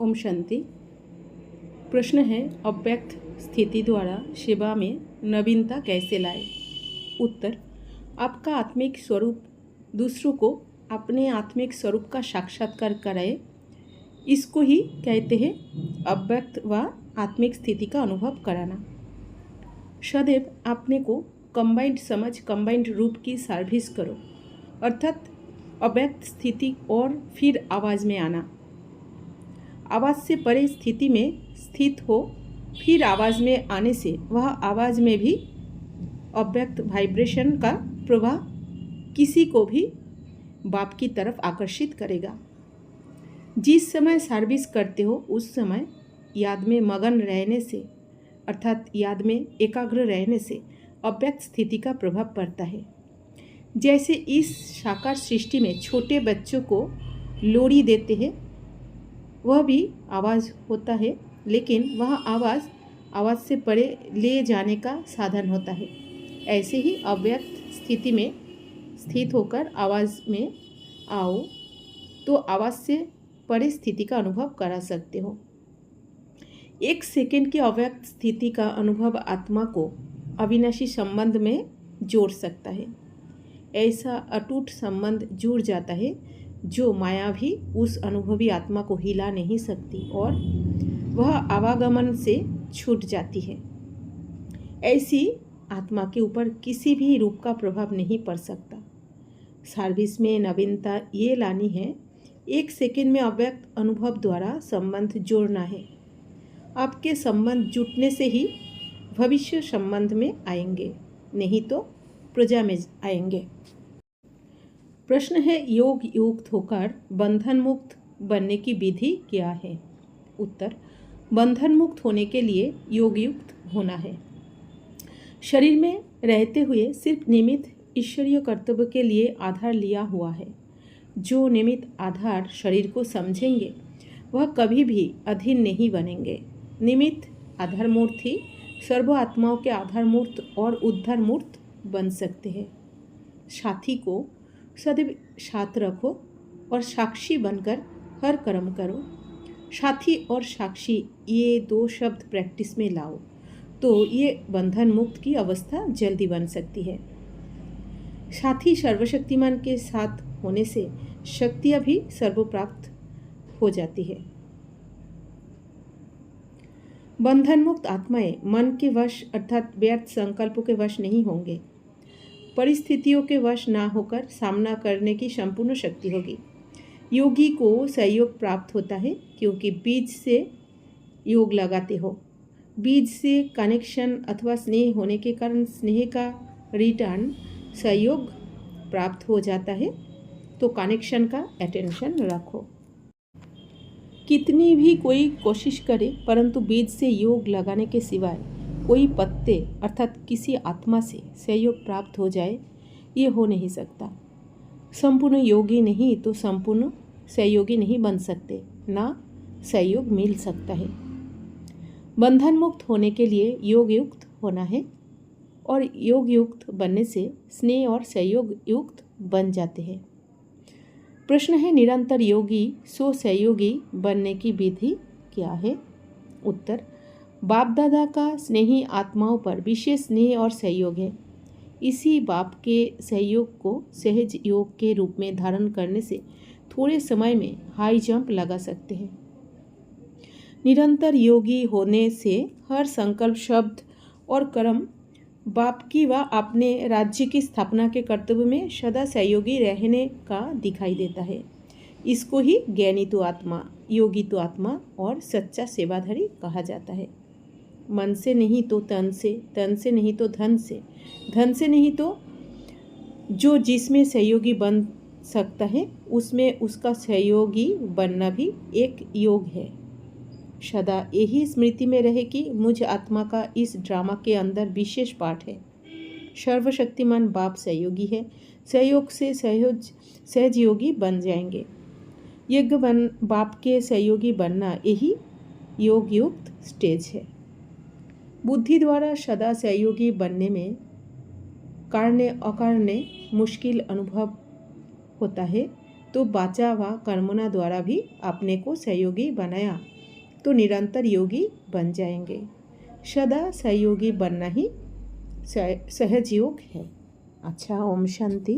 ओम शांति। प्रश्न है, अव्यक्त स्थिति द्वारा सेवा में नवीनता कैसे लाए। उत्तर, आपका आत्मिक स्वरूप दूसरों को अपने आत्मिक स्वरूप का साक्षात्कार कराए, इसको ही कहते हैं अव्यक्त व आत्मिक स्थिति का अनुभव कराना। सदैव अपने को कंबाइंड समझ, कंबाइंड रूप की सर्विस करो, अर्थात अव्यक्त स्थिति और फिर आवाज़ में आना। आवाज़ से परे स्थिति में स्थित हो, फिर आवाज़ में आने से वह आवाज़ में भी अव्यक्त वाइब्रेशन का प्रवाह किसी को भी बाप की तरफ आकर्षित करेगा। जिस समय सर्विस करते हो उस समय याद में मगन रहने से, अर्थात याद में एकाग्र रहने से अव्यक्त स्थिति का प्रभाव पड़ता है। जैसे इस साकार सृष्टि में छोटे बच्चों को लोरी देते हैं, वह भी आवाज़ होता है, लेकिन वह आवाज़ से परे ले जाने का साधन होता है। ऐसे ही अव्यक्त स्थिति में स्थित होकर आवाज़ में आओ तो आवाज़ से परे स्थिति का अनुभव करा सकते हो। 1 सेकंड की अव्यक्त स्थिति का अनुभव आत्मा को अविनाशी संबंध में जोड़ सकता है। ऐसा अटूट संबंध जुड़ जाता है जो माया भी उस अनुभवी आत्मा को हिला नहीं सकती और वह आवागमन से छूट जाती है। ऐसी आत्मा के ऊपर किसी भी रूप का प्रभाव नहीं पड़ सकता। सर्विस में नवीनता ये लानी है, 1 सेकंड में अव्यक्त अनुभव द्वारा संबंध जोड़ना है। आपके संबंध जुटने से ही भविष्य संबंध में आएंगे, नहीं तो प्रजा में आएंगे। प्रश्न है, योग युक्त होकर बंधन मुक्त बनने की विधि क्या है। उत्तर, बंधन मुक्त होने के लिए योग युक्त होना है। शरीर में रहते हुए सिर्फ निमित्त ईश्वरीय कर्तव्य के लिए आधार लिया हुआ है। जो निमित्त आधार शरीर को समझेंगे वह कभी भी अधीन नहीं बनेंगे। निमित्त आधारमूर्त ही सर्व आत्माओं के आधारमूर्त और उद्धारमूर्त बन सकते हैं। साथी को सदैव साथ रखो और साक्षी बनकर हर कर्म करो। साथी और साक्षी ये 2 शब्द प्रैक्टिस में लाओ तो ये बंधन मुक्त की अवस्था जल्दी बन सकती है। साथी सर्वशक्तिमान के साथ होने से शक्तियाँ भी सर्वप्राप्त हो जाती है। बंधन मुक्त आत्माएं मन के वश अर्थात व्यर्थ संकल्पों के वश नहीं होंगे। परिस्थितियों के वश ना होकर सामना करने की संपूर्ण शक्ति होगी। योगी को सहयोग प्राप्त होता है क्योंकि बीज से योग लगाते हो। बीज से कनेक्शन अथवा स्नेह होने के कारण स्नेह का रिटर्न सहयोग प्राप्त हो जाता है, तो कनेक्शन का अटेंशन रखो। कितनी भी कोई कोशिश करे परंतु बीज से योग लगाने के सिवाय कोई पत्ते अर्थात किसी आत्मा से सहयोग प्राप्त हो जाए, ये हो नहीं सकता। संपूर्ण योगी नहीं तो संपूर्ण सहयोगी नहीं बन सकते, ना सहयोग मिल सकता है। बंधन मुक्त होने के लिए योग युक्त होना है और योग युक्त बनने से स्नेह और सहयोग युक्त बन जाते हैं। प्रश्न है, निरंतर योगी सो सहयोगी बनने की विधि क्या है। उत्तर, बाप दादा का स्नेही आत्माओं पर विशेष स्नेह और सहयोग है। इसी बाप के सहयोग को सहज योग के रूप में धारण करने से थोड़े समय में हाई जंप लगा सकते हैं। निरंतर योगी होने से हर संकल्प, शब्द और कर्म बाप की व अपने राज्य की स्थापना के कर्तव्य में सदा सहयोगी रहने का दिखाई देता है। इसको ही ज्ञानी तो आत्मा, योगी तो आत्मा और सच्चा सेवाधारी कहा जाता है। मन से नहीं तो तन से, तन से नहीं तो धन से, धन से नहीं तो जो जिसमें सहयोगी बन सकता है उसमें उसका सहयोगी बनना भी एक योग है। सदा यही स्मृति में रहे कि मुझ आत्मा का इस ड्रामा के अंदर विशेष पाठ है। सर्वशक्तिमान बाप सहयोगी है, सहयोग से सहज योगी बन जाएंगे। यज्ञ बाप के सहयोगी बनना यही योग युक्त स्टेज है। बुद्धि द्वारा सदा सहयोगी बनने में कारणे अकारणे मुश्किल अनुभव होता है, तो वाचा व कर्मणा द्वारा भी अपने को सहयोगी बनाया तो निरंतर योगी बन जाएंगे। सदा सहयोगी बनना ही सहज योग है। अच्छा, ओम शांति।